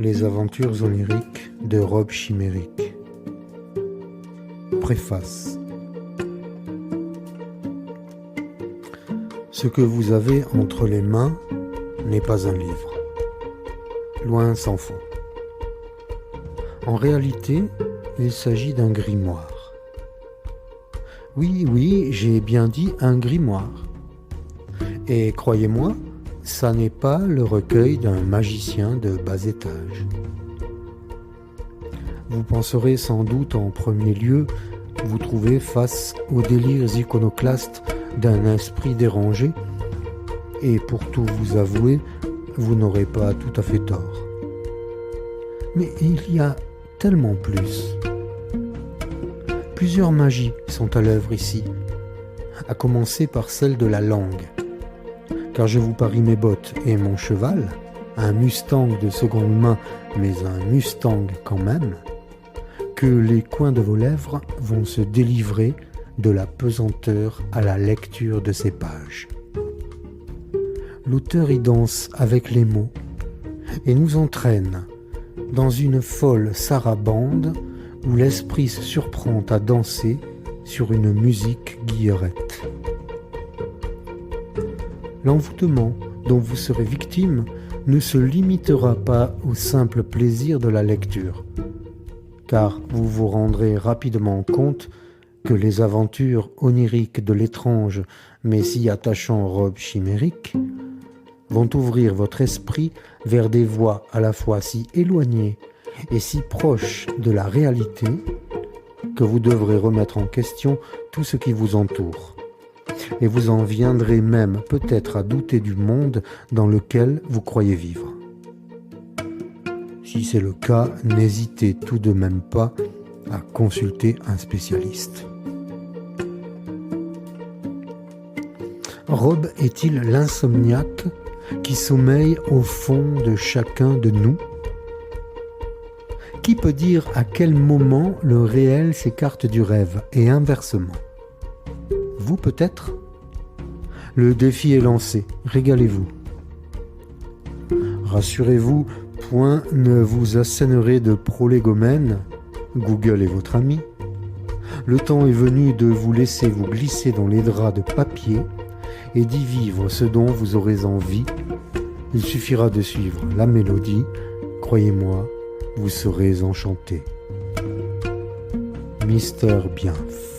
Les aventures oniriques de Rob Chimérique. Préface. Ce que vous avez entre les mains n'est pas un livre. Loin s'en faut. En réalité, il s'agit d'un grimoire. Oui, j'ai bien dit un grimoire. Et croyez-moi, ça n'est pas le recueil d'un magicien de bas étage. Vous penserez sans doute en premier lieu vous trouver face aux délires iconoclastes d'un esprit dérangé, et pour tout vous avouer, vous n'aurez pas tout à fait tort. Mais il y a tellement plus. Plusieurs magies sont à l'œuvre ici, à commencer par celle de la langue. Car je vous parie mes bottes et mon cheval, un Mustang de seconde main, mais un Mustang quand même, que les coins de vos lèvres vont se délivrer de la pesanteur à la lecture de ces pages. L'auteur y danse avec les mots et nous entraîne dans une folle sarabande où l'esprit se surprend à danser sur une musique guillerette. L'envoûtement dont vous serez victime ne se limitera pas au simple plaisir de la lecture, car vous vous rendrez rapidement compte que les aventures oniriques de l'étrange mais si attachant Rob Chimérique vont ouvrir votre esprit vers des voies à la fois si éloignées et si proches de la réalité que vous devrez remettre en question tout ce qui vous entoure. Et vous en viendrez même peut-être à douter du monde dans lequel vous croyez vivre. Si c'est le cas, n'hésitez tout de même pas à consulter un spécialiste. Rob est-il l'insomniaque qui sommeille au fond de chacun de nous? Qui peut dire à quel moment le réel s'écarte du rêve et inversement? Vous peut-être? Le défi est lancé, régalez-vous. Rassurez-vous, point ne vous assènerait de prolégomènes, Google est votre ami. Le temps est venu de vous laisser vous glisser dans les draps de papier et d'y vivre ce dont vous aurez envie. Il suffira de suivre la mélodie, croyez-moi, vous serez enchanté. Mister Bienf.